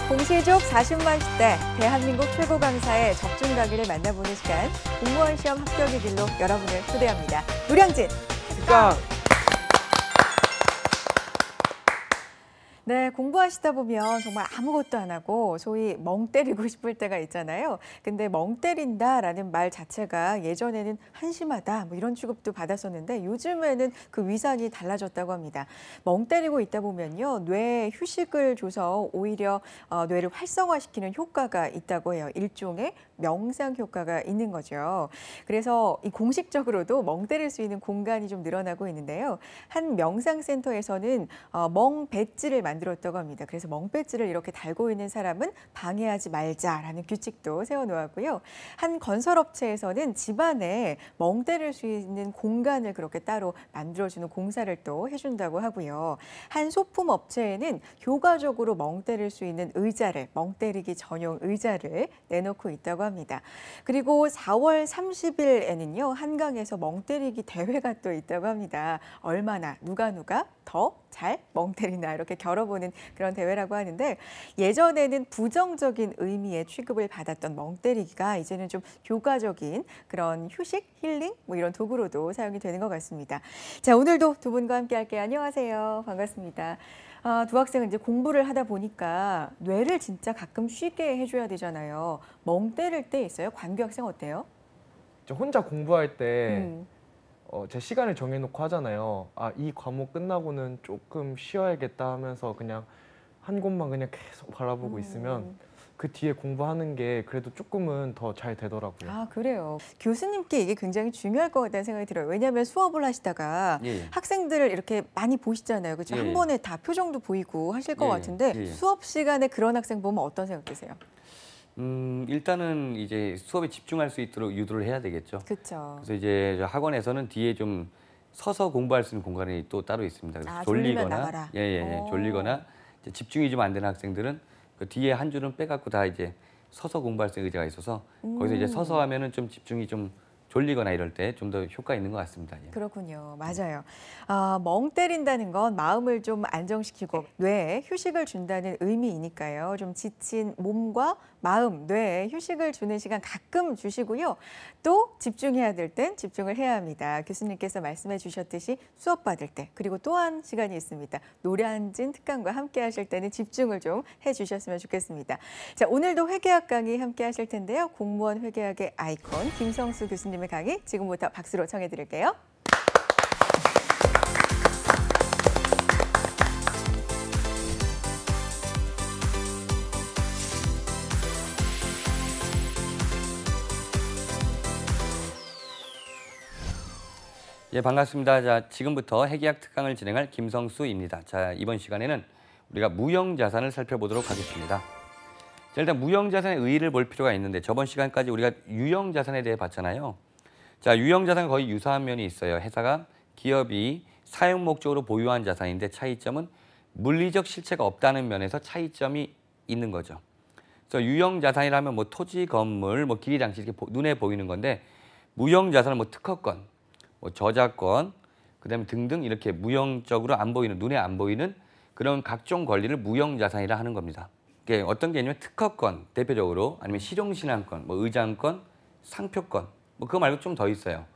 공시족 40만 시대 대한민국 최고 강사의 접중 강의를 만나보는 시간, 공무원 시험 합격의 길로 여러분을 초대합니다. 노량진 특강! 네, 공부하시다 보면 정말 아무것도 안 하고 소위 멍 때리고 싶을 때가 있잖아요. 근데 멍 때린다라는 말 자체가 예전에는 한심하다 뭐 이런 취급도 받았었는데 요즘에는 그 위상이 달라졌다고 합니다. 멍 때리고 있다 보면요, 뇌에 휴식을 줘서 오히려 뇌를 활성화시키는 효과가 있다고 해요. 일종의 명상 효과가 있는 거죠. 그래서 이 공식적으로도 멍 때릴 수 있는 공간이 좀 늘어나고 있는데요. 한 명상센터에서는 멍 배지를 만들었다고 합니다. 그래서 멍 배지를 이렇게 달고 있는 사람은 방해하지 말자라는 규칙도 세워놓았고요. 한 건설업체에서는 집안에 멍 때릴 수 있는 공간을 그렇게 따로 만들어주는 공사를 또 해준다고 하고요. 한 소품업체에는 효과적으로 멍 때릴 수 있는 의자를, 멍 때리기 전용 의자를 내놓고 있다고 합니다. 그리고 4월 30일에는요, 한강에서 멍 때리기 대회가 또 있다고 합니다. 얼마나 누가 더 잘 멍 때리나 이렇게 겨뤄보는 그런 대회라고 하는데, 예전에는 부정적인 의미의 취급을 받았던 멍 때리기가 이제는 좀 교과적인 그런 휴식, 힐링 뭐 이런 도구로도 사용이 되는 것 같습니다. 자, 오늘도 두 분과 함께 할게요. 안녕하세요. 반갑습니다. 두 학생은 이제 공부를 하다 보니까 뇌를 진짜 가끔 쉬게 해줘야 되잖아요. 멍 때릴 때 있어요? 관규 학생 어때요? 저 혼자 공부할 때 제 시간을 정해놓고 하잖아요. 이 과목 끝나고는 조금 쉬어야겠다 하면서 그냥 한 곳만 그냥 계속 바라보고 있으면 그 뒤에 공부하는 게 그래도 조금은 더 잘 되더라고요. 아, 그래요. 교수님께 이게 굉장히 중요할 것 같다는 생각이 들어요. 왜냐하면 수업을 하시다가 학생들을 이렇게 많이 보시잖아요. 그렇죠? 한 번에 다 표정도 보이고 하실 것 같은데 수업 시간에 그런 학생 보면 어떤 생각 드세요? 일단은 이제 수업에 집중할 수 있도록 유도를 해야 되겠죠. 그렇죠. 그래서 이제 학원에서는 뒤에 좀 서서 공부할 수 있는 공간이 또 따로 있습니다. 그래서 졸리면 나가라. 졸리거나 이제 집중이 좀 안 되는 학생들은 그 뒤에 한 줄은 빼갖고 다 이제 서서 공부할 수 있는 의자가 있어서 거기서 이제 서서 하면은 좀 집중이 좀 졸리거나 이럴 때 좀 더 효과 있는 것 같습니다. 그렇군요. 맞아요. 멍 때린다는 건 마음을 좀 안정시키고 뇌에 휴식을 준다는 의미이니까요. 좀 지친 몸과 마음, 뇌에 휴식을 주는 시간 가끔 주시고요. 또 집중해야 될 땐 집중을 해야 합니다. 교수님께서 말씀해 주셨듯이 수업 받을 때, 그리고 또한 시간이 있습니다. 노량진 특강과 함께 하실 때는 집중을 좀 해주셨으면 좋겠습니다. 자, 오늘도 회계학 강의 함께 하실 텐데요. 공무원 회계학의 아이콘 김성수 교수님의 강의 지금부터 박수로 청해 드릴게요. 예, 반갑습니다. 자, 지금부터 회계학 특강을 진행할 김성수입니다. 자, 이번 시간에는 우리가 무형자산을 살펴보도록 하겠습니다. 자, 일단 무형자산의 의의를 볼 필요가 있는데 저번 시간까지 우리가 유형자산에 대해 봤잖아요. 자, 유형자산은 거의 유사한 면이 있어요. 회사가, 기업이 사용 목적으로 보유한 자산인데 차이점은 물리적 실체가 없다는 면에서 차이점이 있는 거죠. 그래서 유형자산이라면 뭐 토지, 건물, 뭐 기계 장치 이렇게 눈에 보이는 건데, 무형자산은 뭐 특허권, 뭐 저작권, 그다음에 등등 이렇게 무형적으로 안 보이는, 눈에 안 보이는 그런 각종 권리를 무형자산이라 하는 겁니다. 이게 어떤 게 있냐면 특허권 대표적으로, 아니면 실용신안권, 뭐 의장권, 상표권, 뭐 그거 말고 좀 더 있어요.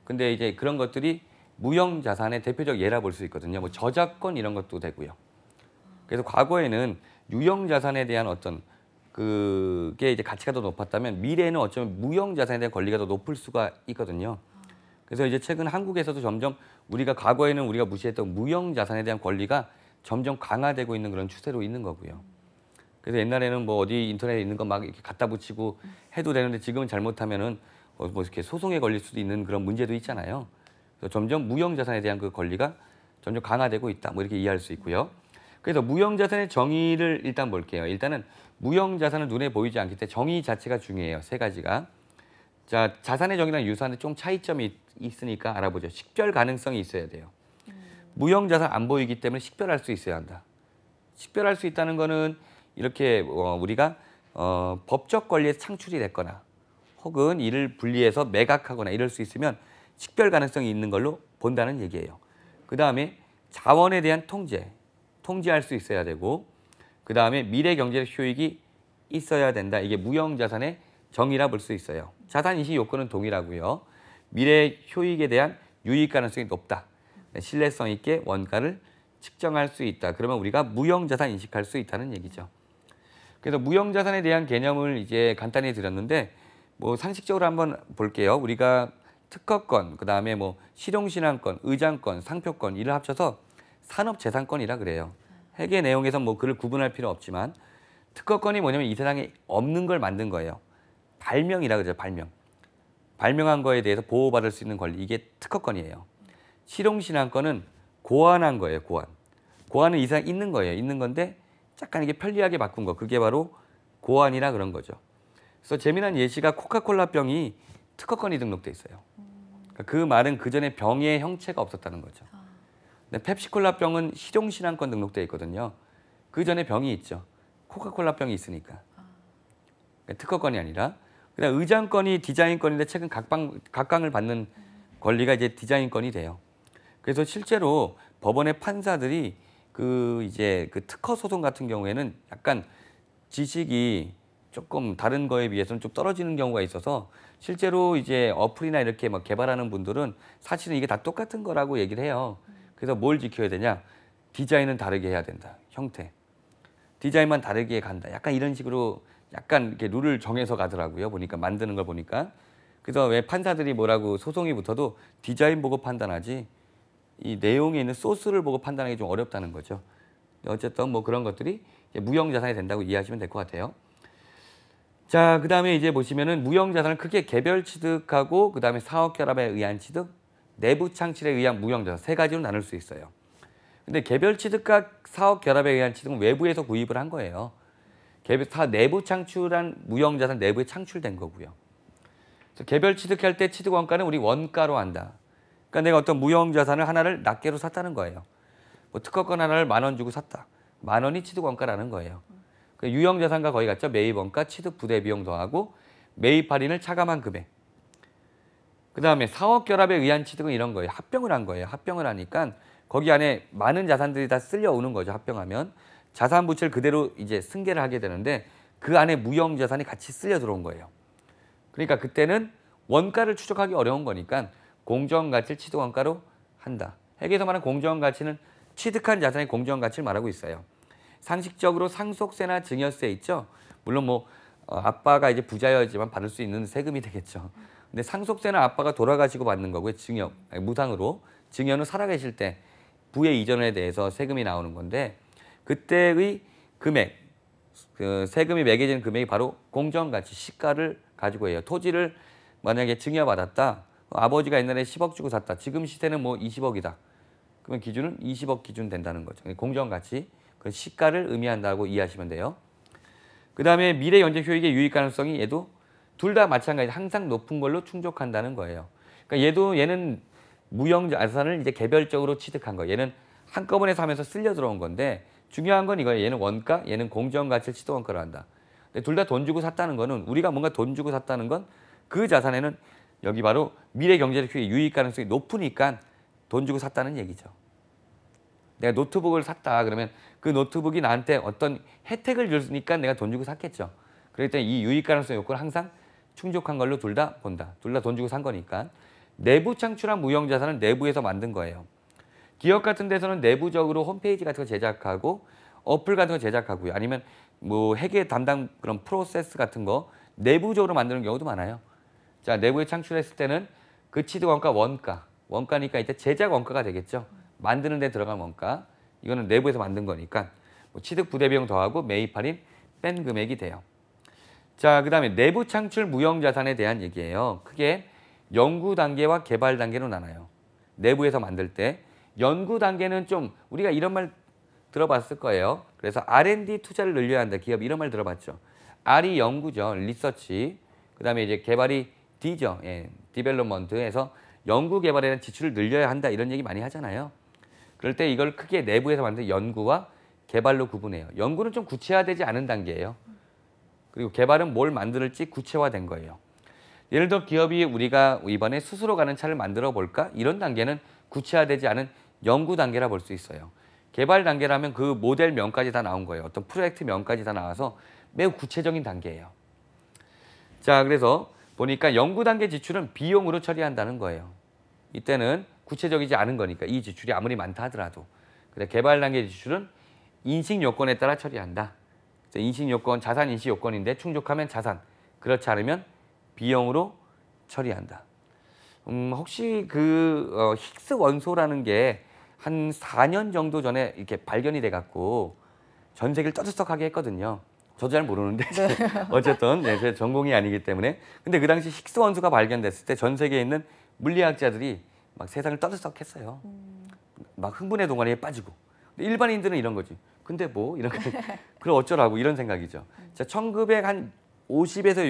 근데 이제 그런 것들이 무형자산의 대표적 예라 볼 수 있거든요. 뭐 저작권 이런 것도 되고요. 그래서 과거에는 유형자산에 대한 어떤 그게 이제 가치가 더 높았다면 미래에는 어쩌면 무형자산에 대한 권리가 더 높을 수가 있거든요. 그래서 이제 최근 한국에서도 점점 우리가 과거에는 우리가 무시했던 무형자산에 대한 권리가 점점 강화되고 있는 그런 추세로 있는 거고요. 그래서 옛날에는 뭐 어디 인터넷에 있는 거 막 이렇게 갖다 붙이고 해도 되는데 지금은 잘못하면은 뭐 이렇게 소송에 걸릴 수도 있는 그런 문제도 있잖아요. 그래서 점점 무형자산에 대한 그 권리가 점점 강화되고 있다. 뭐 이렇게 이해할 수 있고요. 그래서 무형자산의 정의를 일단 볼게요. 일단은 무형자산은 눈에 보이지 않기 때문에 정의 자체가 중요해요. 세 가지가. 자, 자산의 정의랑 유사한데 좀 차이점이 있으니까 알아보죠. 식별 가능성이 있어야 돼요. 무형자산 안 보이기 때문에 식별할 수 있어야 한다. 식별할 수 있다는 거는 이렇게 우리가 법적 권리에서 창출이 됐거나 혹은 이를 분리해서 매각하거나 이럴 수 있으면 식별 가능성이 있는 걸로 본다는 얘기예요. 그 다음에 자원에 대한 통제할 수 있어야 되고, 그다음에 미래 경제적 효익이 있어야 된다. 이게 무형자산의 정의라 볼 수 있어요. 자산 인식 요건은 동일하고요. 미래 효익에 대한 유익 가능성이 높다. 신뢰성 있게 원가를 측정할 수 있다. 그러면 우리가 무형자산 인식할 수 있다는 얘기죠. 그래서 무형자산에 대한 개념을 이제 간단히 드렸는데 뭐 상식적으로 한번 볼게요. 우리가 특허권, 그다음에 뭐 실용신안권, 의장권, 상표권 이를 합쳐서 산업재산권이라 그래요. 회계 내용에서 뭐 그를 구분할 필요 없지만 특허권이 뭐냐면 이 세상에 없는 걸 만든 거예요. 발명이라 그러죠. 발명. 발명한 거에 대해서 보호받을 수 있는 권리. 이게 특허권이에요. 실용신안권은 고안한 거예요. 고안. 고안은 이 세상에 있는 거예요. 있는 건데 약간 이게 편리하게 바꾼 거. 그게 바로 고안이라 그런 거죠. 그래서 재미난 예시가 코카콜라 병이 특허권이 등록돼 있어요. 그러니까 그 말은 그 전에 병의 형체가 없었다는 거죠. 근데 펩시콜라 병은 실용신안권 등록돼 있거든요. 그 전에 병이 있죠. 코카콜라 병이 있으니까. 그러니까 특허권이 아니라. 그다음 의장권이 디자인권인데 최근 각광을 받는 권리가 이제 디자인권이 돼요. 그래서 실제로 법원의 판사들이 그 특허 소송 같은 경우에는 약간 지식이 조금 다른 거에 비해서는 좀 떨어지는 경우가 있어서 실제로 이제 어플이나 이렇게 막 개발하는 분들은 사실은 이게 다 똑같은 거라고 얘기를 해요. 그래서 뭘 지켜야 되냐? 디자인은 다르게 해야 된다. 형태. 디자인만 다르게 간다. 약간 이런 식으로 약간 이렇게 룰을 정해서 가더라고요. 보니까 만드는 걸 보니까. 그래서 왜 판사들이 뭐라고 소송이 붙어도 디자인 보고 판단하지 이 내용에 있는 소스를 보고 판단하기 좀 어렵다는 거죠. 어쨌든 뭐 그런 것들이 무형자산이 된다고 이해하시면 될 것 같아요. 자, 그다음에 이제 보시면은 무형자산을 크게 개별 취득하고 그다음에 사업 결합에 의한 취득, 내부 창출에 의한 무형자산 세 가지로 나눌 수 있어요. 근데 개별 취득과 사업 결합에 의한 취득은 외부에서 구입을 한 거예요. 내부 창출한 무형자산 내부에 창출된 거고요. 그래서 개별 취득할 때 취득 원가는 우리 원가로 한다. 그러니까 내가 어떤 무형자산을 하나를 낱개로 샀다는 거예요. 뭐 특허권 하나를 10,000원 주고 샀다. 10,000원이 취득 원가라는 거예요. 유형자산과 거의 같죠. 매입 원가, 취득 부대 비용 더하고 매입 할인을 차감한 금액. 그다음에 사업 결합에 의한 취득은 이런 거예요. 합병을 한 거예요. 합병을 하니까 거기 안에 많은 자산들이 다 쓸려오는 거죠. 합병하면 자산 부채를 그대로 이제 승계를 하게 되는데 그 안에 무형자산이 같이 쓸려 들어온 거예요. 그러니까 그때는 원가를 추적하기 어려운 거니까 공정가치를 취득원가로 한다. 회계에서 말하는 공정가치는 취득한 자산의 공정가치를 말하고 있어요. 상식적으로 상속세나 증여세 있죠. 물론 뭐 아빠가 이제 부자여야지만 받을 수 있는 세금이 되겠죠. 근데 상속세는 아빠가 돌아가시고 받는 거고요. 무상으로. 증여는 살아계실 때 부의 이전에 대해서 세금이 나오는 건데 그때의 금액, 그 세금이 매겨지는 금액이 바로 공정가치, 시가를 가지고 해요. 토지를 만약에 증여받았다. 아버지가 옛날에 10억 주고 샀다. 지금 시세는 뭐 20억이다. 그러면 기준은 20억 기준 된다는 거죠. 공정가치, 그 시가를 의미한다고 이해하시면 돼요. 그다음에 미래 경제 효익의 유익 가능성이 얘도 둘 다 마찬가지 항상 높은 걸로 충족한다는 거예요. 그러니까 얘는 무형자산을 이제 개별적으로 취득한 거예요. 얘는 한꺼번에 사면서 쓸려 들어온 건데 중요한 건 이거예요. 얘는 원가, 얘는 공정가치를 취득원가로 한다. 근데 둘 다 돈 주고 샀다는 거는 우리가 뭔가 돈 주고 샀다는 건 그 자산에는 여기 바로 미래 경제적 효익, 유익 가능성이 높으니까 돈 주고 샀다는 얘기죠. 내가 노트북을 샀다 그러면 그 노트북이 나한테 어떤 혜택을 줬으니까 내가 돈 주고 샀겠죠. 그렇기 때문에 이 유익 가능성 요건을 항상 충족한 걸로 둘 다 본다. 둘 다 돈 주고 산 거니까. 내부 창출한 무형자산은 내부에서 만든 거예요. 기업 같은 데서는 내부적으로 홈페이지 같은 거 제작하고 어플 같은 거 제작하고요. 아니면 뭐 회계 담당 그런 프로세스 같은 거 내부적으로 만드는 경우도 많아요. 자, 내부에 창출했을 때는 그 취득원가 원가니까 이제 제작 원가가 되겠죠. 만드는 데 들어간 원가. 이거는 내부에서 만든 거니까 뭐 취득 부대 비용 더하고 매입 할인 뺀 금액이 돼요. 자, 그다음에 내부 창출 무형자산에 대한 얘기예요. 크게 연구 단계와 개발 단계로 나눠요. 내부에서 만들 때 연구 단계는 좀 우리가 이런 말 들어봤을 거예요. 그래서 R&D 투자를 늘려야 한다. 기업 이런 말 들어봤죠. R이 연구죠. 리서치. 그다음에 이제 개발이 D죠. 예, 디벨롭먼트에서 연구 개발에 대한 지출을 늘려야 한다. 이런 얘기 많이 하잖아요. 그럴 때 이걸 크게 내부에서 만든 연구와 개발로 구분해요. 연구는 좀 구체화되지 않은 단계예요. 그리고 개발은 뭘 만들지 구체화된 거예요. 예를 들어 기업이 우리가 이번에 스스로 가는 차를 만들어 볼까? 이런 단계는 구체화되지 않은 연구 단계라 볼 수 있어요. 개발 단계라면 그 모델명까지 다 나온 거예요. 어떤 프로젝트명까지 다 나와서 매우 구체적인 단계예요. 자, 그래서 보니까 연구 단계 지출은 비용으로 처리한다는 거예요. 이때는 구체적이지 않은 거니까 이 지출이 아무리 많다 하더라도. 근데 개발 단계 지출은 인식 요건에 따라 처리한다. 인식 요건, 자산 인식 요건인데 충족하면 자산, 그렇지 않으면 비용으로 처리한다. 혹시 그 힉스 원소라는 게 한 4년 정도 전에 이렇게 발견이 돼 갖고 전 세계를 떠들썩하게 했거든요. 저도 잘 모르는데 어쨌든 네, 제 전공이 아니기 때문에. 근데 그 당시 힉스 원소가 발견됐을 때 전 세계에 있는 물리학자들이 막 세상을 떠들썩했어요. 막 흥분의 동아리에 빠지고. 근데 일반인들은 이런 거지. 근데 뭐 이런 거 그럼 어쩌라고 이런 생각이죠. 자, 1950에서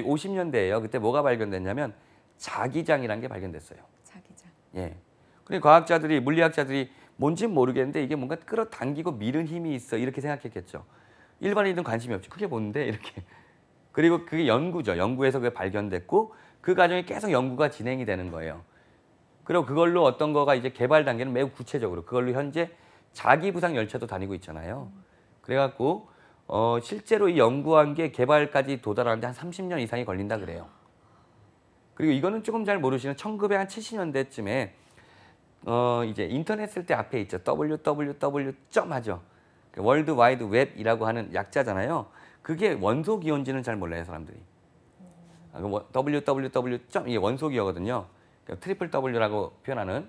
50년대예요. 그때 뭐가 발견됐냐면 자기장이라는 게 발견됐어요. 자기장. 예. 그러니까 과학자들이 물리학자들이 뭔진 모르겠는데 이게 뭔가 끌어당기고 미는 힘이 있어 이렇게 생각했겠죠. 일반인들은 관심이 없죠. 그게 뭔데 이렇게. 그리고 그게 연구죠. 연구에서 그게 발견됐고 그 과정에 계속 연구가 진행이 되는 거예요. 그리고 그걸로 어떤 거가 이제 개발 단계는 매우 구체적으로 그걸로 현재 자기부상 열차도 다니고 있잖아요. 그래갖고 실제로 이 연구한 게 개발까지 도달하는데 한 30년 이상이 걸린다 그래요. 그리고 이거는 조금 잘 모르시는 1970년대쯤에 이제 인터넷 쓸 때 앞에 있죠. www. 하죠. 월드 와이드 웹이라고 하는 약자잖아요. 그게 원소 기호인지는 잘 몰라요, 사람들이. www. 이게 원소 기호거든요. 트리플 W라고 표현하는.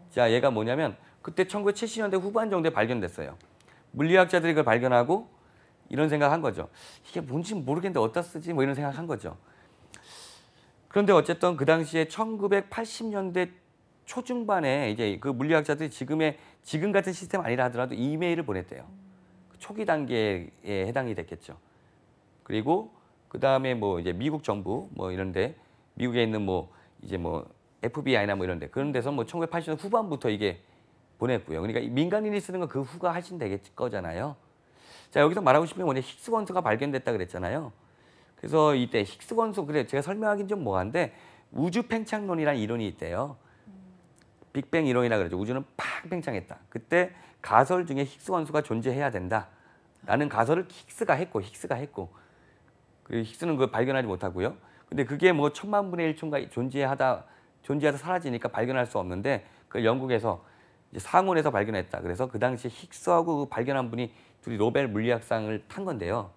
자, 얘가 뭐냐면 그때 1970년대 후반 정도에 발견됐어요. 물리학자들이 그걸 발견하고 이런 생각한 거죠. 이게 뭔지 모르겠는데 어디다 쓰지? 뭐 이런 생각한 거죠. 그런데 어쨌든 그 당시에 1980년대 초중반에 이제 그 물리학자들이 지금 같은 시스템 아니라 하더라도 이메일을 보냈대요. 초기 단계에 해당이 됐겠죠. 그리고 그 다음에 뭐 이제 미국 정부 뭐 이런데 미국에 있는 뭐 이제 뭐 FBI나 뭐 이런데 그런 데서 뭐 1980년 후반부터 이게 보냈고요. 그러니까 민간인이 쓰는 건 그 후가 훨씬 되겠 거잖아요. 자, 여기서 말하고 싶은 게 뭐냐, 힉스 원소가 발견됐다 그랬잖아요. 그래서 이때 힉스 원소 그래 제가 설명하긴 좀 뭐한데 우주 팽창론이라는 이론이 있대요. 빅뱅 이론이라 그러죠. 우주는 팍 팽창했다. 그때 가설 중에 힉스 원소가 존재해야 된다. 라는 가설을 힉스가 했고 그 힉스는 그걸 발견하지 못하고요. 근데 그게 뭐 1000만 분의 1 촌가 존재하다 사라지니까 발견할 수 없는데 그걸 영국에서 이제 상온에서 발견했다. 그래서 그 당시에 힉스하고 그 발견한 분이 둘이 노벨 물리학상을 탄 건데요.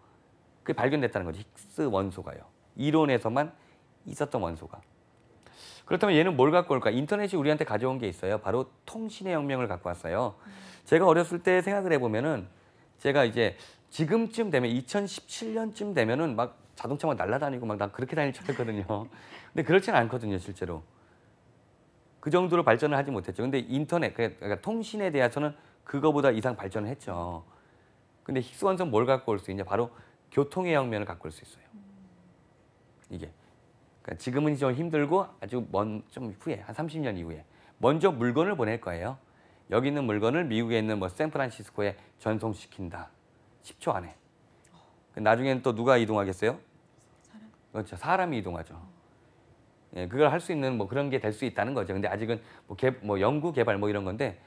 그게 발견됐다는 거죠. 힉스 원소가요. 이론에서만 있었던 원소가. 그렇다면 얘는 뭘 갖고 올까? 인터넷이 우리한테 가져온 게 있어요. 바로 통신의 혁명을 갖고 왔어요. 제가 어렸을 때 생각을 해보면은 제가 이제 지금쯤 되면 2017년쯤 되면은 막 자동차 막 날아다니고 막 난 그렇게 다닐 줄 알았거든요. 근데 그렇지는 않거든요, 실제로. 그 정도로 발전을 하지 못했죠. 근데 인터넷, 그러니까 통신에 대해서는 그거보다 이상 발전을 했죠. 근데 힉스 원소는 뭘 갖고 올 수 있냐? 바로 교통의 혁명을 갖고 올 수 있어요. 이게. 그러니까 지금은 좀 힘들고 아주 좀 후에, 한 30년 이후에. 먼저 물건을 보낼 거예요. 여기 있는 물건을 미국에 있는 뭐 샌프란시스코에 전송시킨다. 10초 안에. 나중에는 또 누가 이동하겠어요? 사람? 그렇죠. 사람이 이동하죠. 예, 그걸 할 수 있는 뭐 그런 게 될 수 있다는 거죠. 근데 아직은 뭐 연구 개발 뭐 이런 건데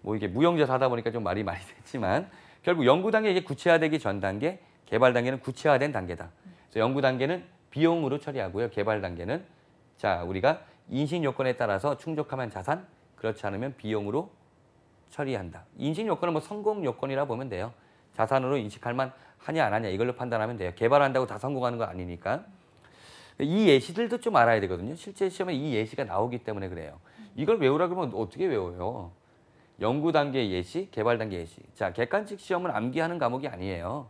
뭐 이게 무용지에서 하다 보니까 좀 말이 많이 됐지만 결국 연구 단계 이게 구체화되기 전 단계, 개발 단계는 구체화된 단계다. 그래서 연구 단계는 비용으로 처리하고요. 개발 단계는 자 우리가 인식 요건에 따라서 충족하면 자산, 그렇지 않으면 비용으로 처리한다. 인식 요건은 뭐 성공 요건이라 보면 돼요. 자산으로 인식할 만 하냐 안 하냐 이걸로 판단하면 돼요. 개발한다고 다 성공하는 거 아니니까. 이 예시들도 좀 알아야 되거든요. 실제 시험에 이 예시가 나오기 때문에 그래요. 이걸 외우라 그러면 어떻게 외워요? 연구 단계 예시, 개발 단계 예시. 자, 객관식 시험은 암기하는 과목이 아니에요.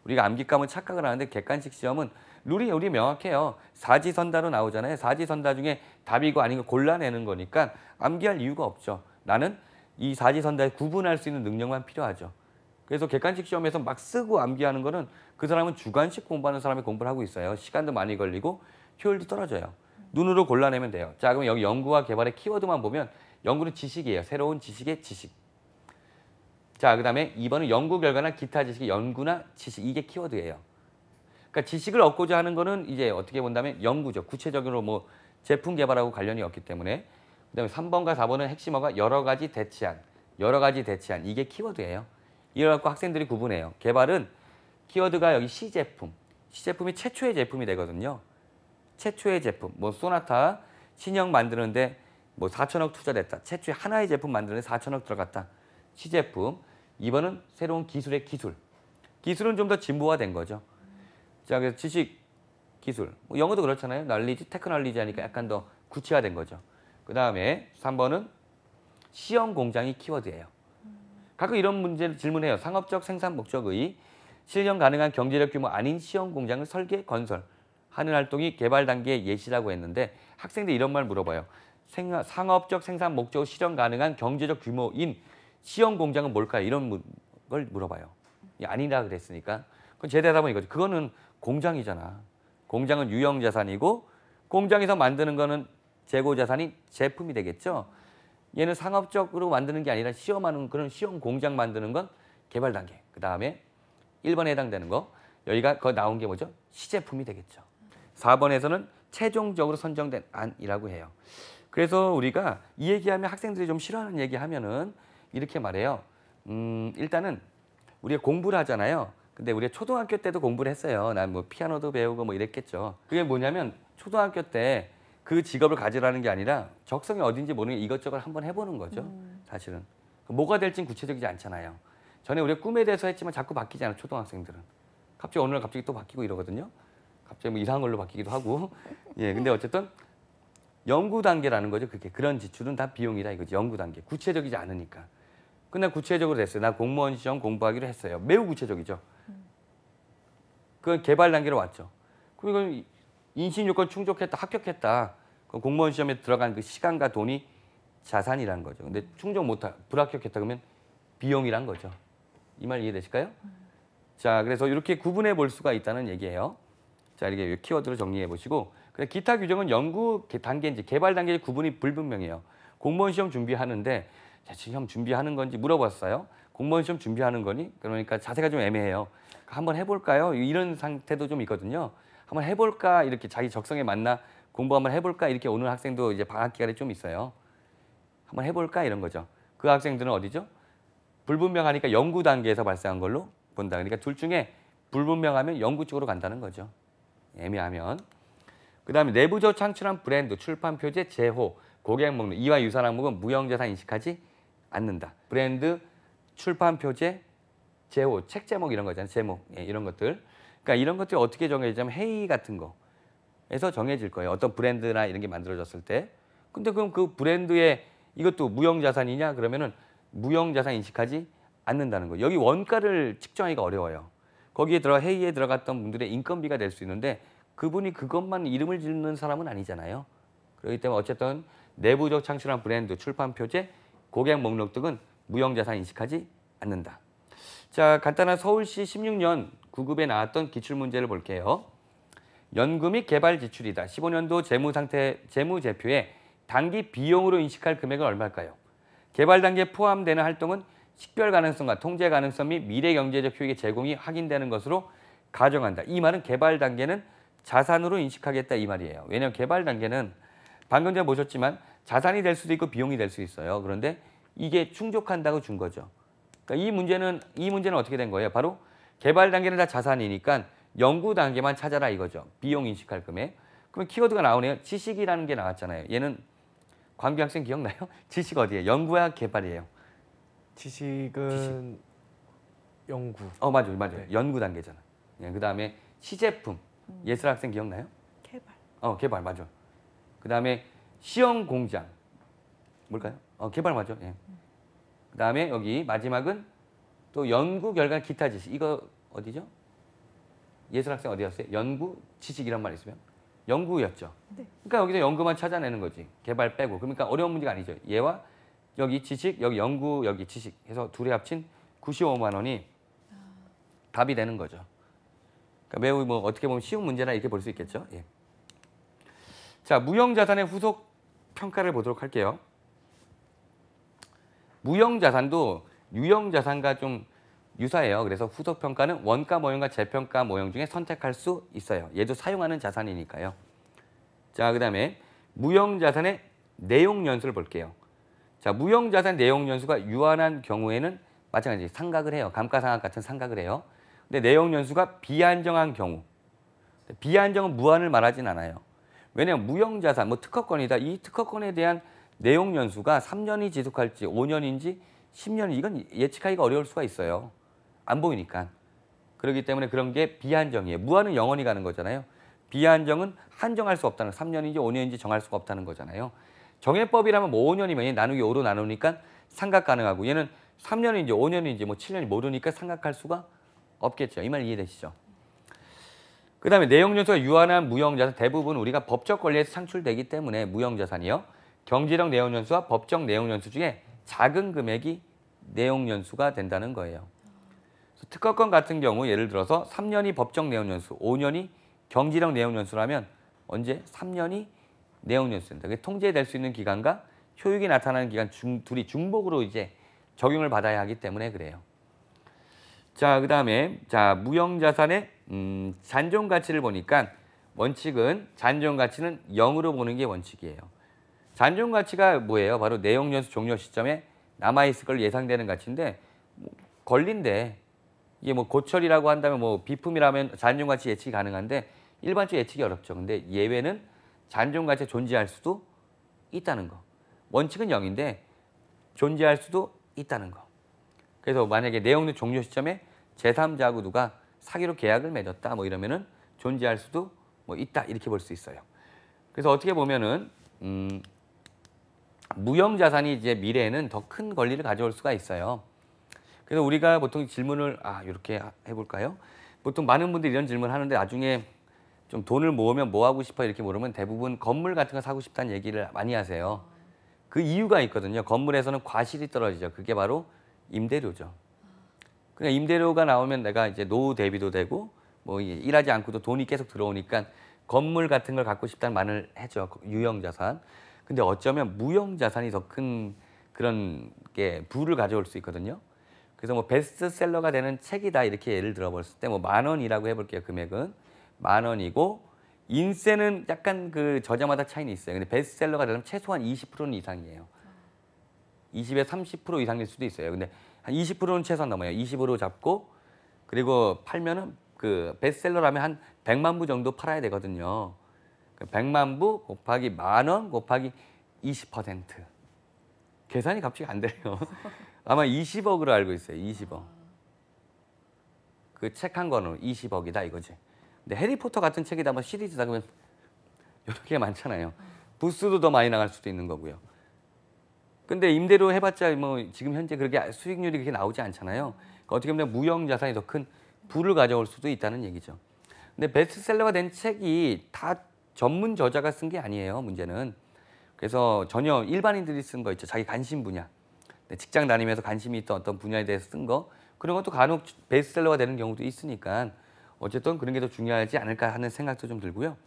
우리가 암기과목은 착각을 하는데 객관식 시험은 룰이 우리 명확해요. 사지선다로 나오잖아요. 사지선다 중에 답이고 아닌 거 골라내는 거니까 암기할 이유가 없죠. 나는 이 사지선다에 구분할 수 있는 능력만 필요하죠. 그래서 객관식 시험에서 막 쓰고 암기하는 거는 그 사람은 주관식 공부하는 사람이 공부를 하고 있어요. 시간도 많이 걸리고 효율도 떨어져요. 눈으로 골라내면 돼요. 자, 그럼 여기 연구와 개발의 키워드만 보면 연구는 지식이에요. 새로운 지식의 지식. 자, 그 다음에 2번은 연구 결과나 기타 지식의 연구나 지식. 이게 키워드예요. 그러니까 지식을 얻고자 하는 거는 이제 어떻게 본다면 연구죠. 구체적으로 뭐 제품 개발하고 관련이 없기 때문에. 그 다음에 3번과 4번은 핵심어가 여러 가지 대치한. 이게 키워드예요. 이래갖고 학생들이 구분해요. 개발은 키워드가 여기 시제품. 시제품이 최초의 제품이 되거든요. 최초의 제품. 뭐 소나타 신형 만드는데 뭐 4천억 투자됐다. 최초의 하나의 제품 만드는데 4천억 들어갔다. 시제품. 2번은 새로운 기술의 기술. 기술은 좀 더 진보화된 거죠. 자, 그래서 지식, 기술. 뭐 영어도 그렇잖아요. 널리지, 테크놀리지 하니까 약간 더 구체화된 거죠. 그 다음에 3번은 시험 공장이 키워드예요. 가끔 이런 문제를 질문해요. 상업적 생산 목적의 실현 가능한 경제력 규모 아닌 시험 공장을 설계, 건설하는 활동이 개발 단계의 예시라고 했는데 학생들이 이런 말 물어봐요. 상업적 생산 목적으로 실현 가능한 경제적 규모인 시험 공장은 뭘까요? 이런 걸 물어봐요. 아니라 그랬으니까. 그건 제 대답은 이거죠. 그거는 공장이잖아. 공장은 유형 자산이고 공장에서 만드는 거는 재고 자산이 제품이 되겠죠. 얘는 상업적으로 만드는 게 아니라 시험하는 그런 시험 공장 만드는 건 개발 단계. 그 다음에 1번에 해당되는 거 여기가 거 나온 게 뭐죠? 시제품이 되겠죠. 4번에서는 최종적으로 선정된 안이라고 해요. 그래서 우리가 이 얘기하면 학생들이 좀 싫어하는 얘기하면은 이렇게 말해요. 일단은 우리가 공부를 하잖아요. 근데 우리가 초등학교 때도 공부를 했어요. 난 뭐 피아노도 배우고 뭐 이랬겠죠. 그게 뭐냐면 초등학교 때 그 직업을 가지라는 게 아니라 적성이 어딘지 모르는 이것저것 한번 해보는 거죠. 사실은. 뭐가 될진 구체적이지 않잖아요. 전에 우리가 꿈에 대해서 했지만 자꾸 바뀌잖아요. 초등학생들은. 갑자기 어느 날 갑자기 또 바뀌고 이러거든요. 갑자기 뭐 이상한 걸로 바뀌기도 하고. 예, 근데 어쨌든 연구 단계라는 거죠. 그게 그런 지출은 다 비용이다 이거죠. 연구 단계. 구체적이지 않으니까. 근데 구체적으로 됐어요. 나 공무원 시험 공부하기로 했어요. 매우 구체적이죠. 그 개발 단계로 왔죠. 그리고 이건 인신 요건 충족했다, 합격했다. 그 공무원 시험에 들어간 그 시간과 돈이 자산이란 거죠. 근데 충족 못하, 불합격했다 그러면 비용이란 거죠. 이 말 이해되실까요? 자, 그래서 이렇게 구분해 볼 수가 있다는 얘기예요. 자, 이렇게 키워드로 정리해 보시고, 그래 기타 규정은 연구 단계인지 개발 단계의 구분이 불분명해요. 공무원 시험 준비하는데 시험 준비하는 건지 물어봤어요. 공무원 시험 준비하는 거니? 그러니까 자세가 좀 애매해요. 한번 해볼까요? 이런 상태도 좀 있거든요. 한번 해볼까? 이렇게 자기 적성에 맞나 공부 한번 해볼까? 이렇게 오는 학생도 이제 방학 기간에 좀 있어요. 한번 해볼까? 이런 거죠. 그 학생들은 어디죠? 불분명하니까 연구 단계에서 발생한 걸로 본다. 그러니까 둘 중에 불분명하면 연구 쪽으로 간다는 거죠. 애매하면. 그 다음에 내부적 창출한 브랜드, 출판 표제, 제호, 고객 목록, 이와 유사한 항목은 무형자산 인식하지 않는다. 브랜드, 출판 표제, 제호, 책 제목 이런 거잖아요. 제목, 예, 이런 것들. 그러니까 이런 것들이 어떻게 정해지냐면 회의 같은 거에서 정해질 거예요. 어떤 브랜드나 이런 게 만들어졌을 때. 근데 그럼 그 브랜드의 이것도 무형자산이냐? 그러면은 무형자산 인식하지 않는다는 거예요. 여기 원가를 측정하기가 어려워요. 거기에 회의에 들어갔던 분들의 인건비가 될 수 있는데 그분이 그것만 이름을 짓는 사람은 아니잖아요. 그렇기 때문에 어쨌든 내부적 창출한 브랜드, 출판 표제, 고객 목록 등은 무형자산 인식하지 않는다. 자, 간단한 서울시 16년 9급에 나왔던 기출문제를 볼게요. 연금 및 개발 지출이다. 15년도 재무제표에 단기 비용으로 인식할 금액은 얼마일까요? 개발 단계에 포함되는 활동은 식별 가능성과 통제 가능성 및 미래 경제적 효익의 제공이 확인되는 것으로 가정한다. 이 말은 개발 단계는 자산으로 인식하겠다 이 말이에요. 왜냐하면 개발 단계는 방금 전에 보셨지만 자산이 될 수도 있고 비용이 될 수 있어요. 그런데 이게 충족한다고 준 거죠. 그러니까 이 문제는 어떻게 된 거예요? 바로 개발 단계는 다 자산이니까 연구 단계만 찾아라 이거죠. 비용 인식할 금액. 그러면 키워드가 나오네요. 지식이라는 게 나왔잖아요. 얘는 광규 학생 기억나요? 지식 어디예요? 연구야 개발이에요. 지식은 연구. 맞아요. 네. 연구 단계잖아. 예, 그다음에 시제품. 예술 학생 기억나요? 개발. 개발 맞아. 그다음에 시험 공장. 뭘까요? 개발 맞아. 예. 그다음에 여기 마지막은 또 연구 결과 기타 지식. 이거 어디죠? 예술 학생 어디였어요? 연구 지식이란 말 있으면 연구였죠. 네. 그러니까 여기서 연구만 찾아내는 거지. 개발 빼고. 그러니까 어려운 문제가 아니죠. 얘와 여기 지식, 여기 연구, 여기 지식 해서 둘이 합친 95만 원이 답이 되는 거죠. 그러니까 매우 뭐 어떻게 보면 쉬운 문제나 이렇게 볼 수 있겠죠. 예. 자, 무형자산의 후속 평가를 보도록 할게요. 무형자산도 유형자산과 좀 유사해요. 그래서 후속 평가는 원가 모형과 재평가 모형 중에 선택할 수 있어요. 얘도 사용하는 자산이니까요. 자, 그다음에 무형자산의 내용 연수를 볼게요. 자, 무형자산 내용 연수가 유한한 경우에는 마찬가지 상각을 해요. 감가상각 같은 상각을 해요. 근데 내용연수가 비안정한 경우, 비안정은 무한을 말하진 않아요. 왜냐하면 무형자산, 뭐 특허권이다. 이 특허권에 대한 내용연수가 3년이 지속할지 5년인지 10년이 이건 예측하기가 어려울 수가 있어요. 안 보이니까. 그렇기 때문에 그런 게 비한정이에요. 무한은 영원히 가는 거잖아요. 비한정은 한정할 수 없다는 3년인지 5년인지 정할 수가 없다는 거잖아요. 정해법이라면 뭐 5년이면 나누기 5로 나누니까 상각 가능하고 얘는 3년인지 5년인지 뭐 7년이 모르니까 상각할 수가 없겠죠. 이 말 이해되시죠? 그다음에 내용연수가 유한한 무형자산 대부분 우리가 법적 권리에서 창출되기 때문에 무형자산이요. 경제력 내용연수와 법적 내용연수 중에 작은 금액이 내용연수가 된다는 거예요. 특허권 같은 경우 예를 들어서 3년이 법적 내용연수, 5년이 경제력 내용연수라면 언제? 3년이 내용연수입니다. 그게 통제될 수 있는 기간과 효익이 나타나는 기간 둘이 중복으로 이제 적용을 받아야 하기 때문에 그래요. 자, 그다음에 무형자산의 잔존 가치를 보니까 원칙은 잔존 가치는 0으로 보는 게 원칙이에요. 잔존 가치가 뭐예요? 바로 내용연수 종료 시점에 남아 있을 걸 예상되는 가치인데 권리인데 이게 뭐 고철이라고 한다면 뭐 비품이라면 잔존 가치 예측이 가능한데 일반적으로 예측이 어렵죠. 근데 예외는 잔존 가치가 존재할 수도 있다는 거. 원칙은 0인데 존재할 수도 있다는 거. 그래서 만약에 내용연수 종료 시점에 제3자하고 누가 사기로 계약을 맺었다 뭐 이러면은 존재할 수도 뭐 있다 이렇게 볼 수 있어요. 그래서 어떻게 보면은 무형자산이 이제 미래에는 더 큰 권리를 가져올 수가 있어요. 그래서 우리가 보통 질문을 이렇게 해볼까요? 보통 많은 분들이 이런 질문을 하는데 나중에 좀 돈을 모으면 뭐 하고 싶어 이렇게 물으면 대부분 건물 같은 거 사고 싶다는 얘기를 많이 하세요. 그 이유가 있거든요. 건물에서는 과실이 떨어지죠. 그게 바로 임대료죠. 그냥 임대료가 나오면 내가 이제 노후 대비도 되고 뭐 일하지 않고도 돈이 계속 들어오니까 건물 같은 걸 갖고 싶다는 말을 하죠. 유형자산. 근데 어쩌면 무형자산이 더 큰 그런 게 부를 가져올 수 있거든요. 그래서 뭐 베스트셀러가 되는 책이다 이렇게 예를 들어봤을 때 뭐 10,000원이라고 해볼게요. 금액은 10,000원이고 인세는 약간 그 저자마다 차이는 있어요. 근데 베스트셀러가 되면 최소한 20%는 이상이에요. 20에 30% 이상일 수도 있어요. 근데 한 20%는 최소한 넘어요. 20으로 잡고 그리고 팔면은 그 베스트셀러라면 한 100만 부 정도 팔아야 되거든요. 100만 부 곱하기 10,000원 곱하기 20%. 계산이 갑자기 안 돼요. 아마 20억으로 알고 있어요. 20억. 그 책 한 권으로 20억이다 이거지. 근데 해리포터 같은 책이다 뭐 시리즈다 그러면 여러 개 많잖아요. 부스도 더 많이 나갈 수도 있는 거고요. 근데 임대료 해봤자 뭐 지금 현재 그렇게 수익률이 그렇게 나오지 않잖아요. 그러니까 어떻게 보면 무형자산이 더 큰 부를 가져올 수도 있다는 얘기죠. 근데 베스트셀러가 된 책이 다 전문 저자가 쓴 게 아니에요. 문제는. 그래서 전혀 일반인들이 쓴 거 있죠. 자기 관심 분야. 직장 다니면서 관심이 있던 어떤 분야에 대해서 쓴 거. 그런 것도 간혹 베스트셀러가 되는 경우도 있으니까 어쨌든 그런 게 더 중요하지 않을까 하는 생각도 좀 들고요.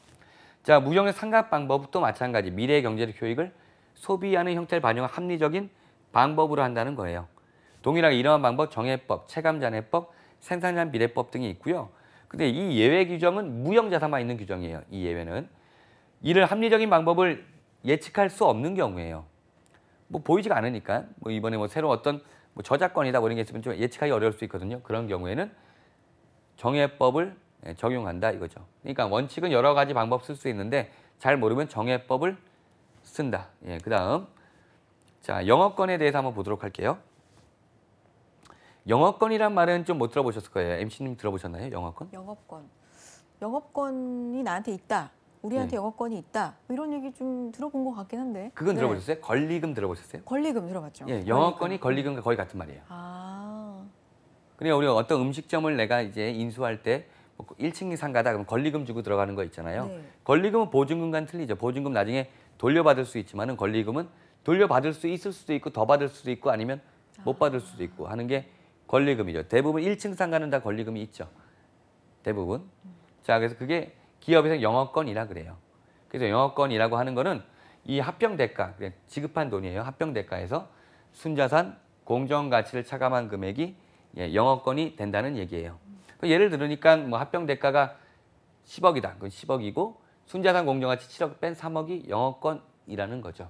자, 무형의 상각 방법도 마찬가지. 미래의 경제적 효익을 소비하는 형태를 반영한 합리적인 방법으로 한다는 거예요. 동일하게 이러한 방법, 정해법, 체감잔해법, 생산량 비례법 등이 있고요. 근데 이 예외 규정은 무형자산만 있는 규정이에요. 이 예외는. 이를 합리적인 방법을 예측할 수 없는 경우예요. 뭐 보이지가 않으니까. 뭐 이번에 뭐 새로 어떤 뭐 저작권이다 뭐 이런 게 있으면 좀 예측하기 어려울 수 있거든요. 그런 경우에는 정해법을 적용한다 이거죠. 그러니까 원칙은 여러 가지 방법 쓸 수 있는데 잘 모르면 정해법을 쓴다. 예, 그다음 자, 영업권에 대해서 한번 보도록 할게요. 영업권이란 말은 좀 못 들어보셨을 거예요. MC님 들어보셨나요? 영업권? 영업권이 나한테 있다. 우리한테 네. 영업권이 있다. 뭐 이런 얘기 좀 들어본 것 같긴 한데. 그건 네. 들어보셨어요? 권리금 들어보셨어요? 권리금 들어봤죠. 예, 영업권이 권리금과 거의 같은 말이에요. 아, 그러니까 우리가 어떤 음식점을 내가 이제 인수할 때 1층 상가다 그러면 권리금 주고 들어가는 거 있잖아요. 네. 권리금은 보증금과는 틀리죠. 보증금 나중에 돌려받을 수 있지만은 권리금은 돌려받을 수 있을 수도 있고 더 받을 수도 있고 아니면 못 받을 수도 있고 하는 게 권리금이죠. 대부분 1층 상가는 다 권리금이 있죠. 대부분. 자, 그래서 그게 기업에서 영업권이라 그래요. 그래서 영업권이라고 하는 거는 이 합병 대가, 지급한 돈이에요. 합병 대가에서 순자산, 공정가치를 차감한 금액이 영업권이 된다는 얘기예요. 예를 들으니까 뭐 합병 대가가 10억이다. 그건 10억이고 순자산 공정가치 7억 뺀 3억이 영업권이라는 거죠.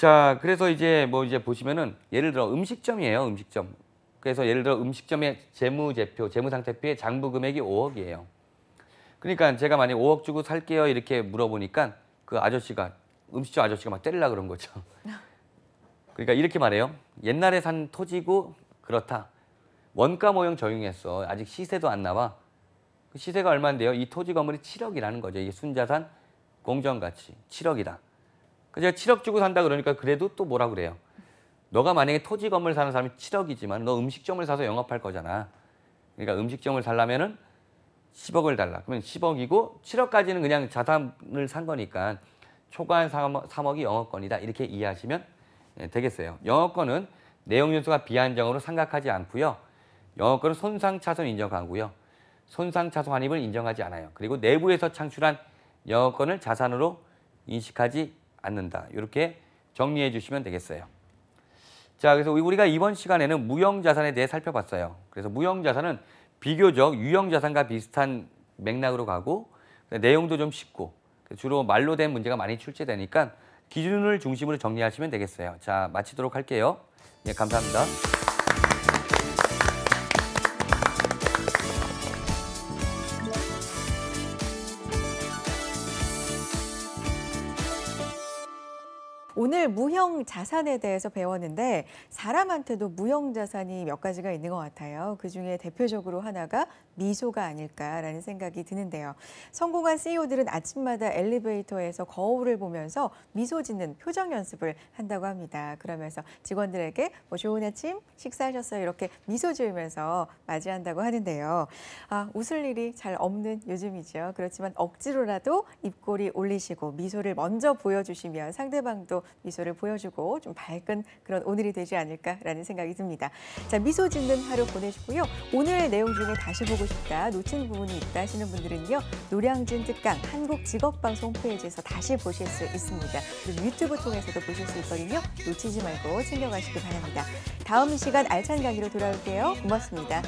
자, 그래서 이제 뭐 이제 보시면은 예를 들어 음식점이에요, 음식점. 그래서 예를 들어 음식점의 재무제표, 재무상태표의 장부 금액이 5억이에요. 그러니까 제가 만약에 5억 주고 살게요 이렇게 물어보니까 그 아저씨가 음식점 아저씨가 막 때리려고 그런 거죠. 그러니까 이렇게 말해요. 옛날에 산 토지고 그렇다. 원가 모형 적용했어. 아직 시세도 안 나와. 그 시세가 얼마인데요? 이 토지 건물이 7억이라는 거죠. 이게 순자산 공정가치 7억이다. 제가 7억 주고 산다 그러니까 그래도 또 뭐라 그래요? 너가 만약에 토지 건물 사는 사람이 7억이지만 너 음식점을 사서 영업할 거잖아. 그러니까 음식점을 살려면은 10억을 달라. 그러면 10억이고 7억까지는 그냥 자산을 산 거니까 초과한 3억이 영업권이다. 이렇게 이해하시면 되겠어요. 영업권은 내용 요소가 비한정으로 상각하지 않고요. 영업권은 손상차손 인정하고요. 손상차손 환입을 인정하지 않아요. 그리고 내부에서 창출한 영업권을 자산으로 인식하지 않는다. 이렇게 정리해 주시면 되겠어요. 자, 그래서 우리가 이번 시간에는 무형자산에 대해 살펴봤어요. 그래서 무형자산은 비교적 유형자산과 비슷한 맥락으로 가고 내용도 좀 쉽고 주로 말로 된 문제가 많이 출제되니까 기준을 중심으로 정리하시면 되겠어요. 자, 마치도록 할게요. 네, 감사합니다. 오늘 무형 자산에 대해서 배웠는데 사람한테도 무형 자산이 몇 가지가 있는 것 같아요. 그중에 대표적으로 하나가 미소가 아닐까라는 생각이 드는데요. 성공한 CEO들은 아침마다 엘리베이터에서 거울을 보면서 미소 짓는 표정 연습을 한다고 합니다. 그러면서 직원들에게 뭐 좋은 아침, 식사하셨어요? 이렇게 미소 지으면서 맞이한다고 하는데요. 웃을 일이 잘 없는 요즘이죠. 그렇지만 억지로라도 입꼬리 올리시고 미소를 먼저 보여주시면 상대방도 미소를 보여주고 좀 밝은 그런 오늘이 되지 않을까라는 생각이 듭니다. 자, 미소 짓는 하루 보내시고요. 오늘 내용 중에 다시 보고 싶다, 놓친 부분이 있다 하시는 분들은요. 노량진 특강 한국직업방송 홈페이지에서 다시 보실 수 있습니다. 그리고 유튜브 통해서도 보실 수 있거든요. 놓치지 말고 챙겨가시기 바랍니다. 다음 시간 알찬 강의로 돌아올게요. 고맙습니다.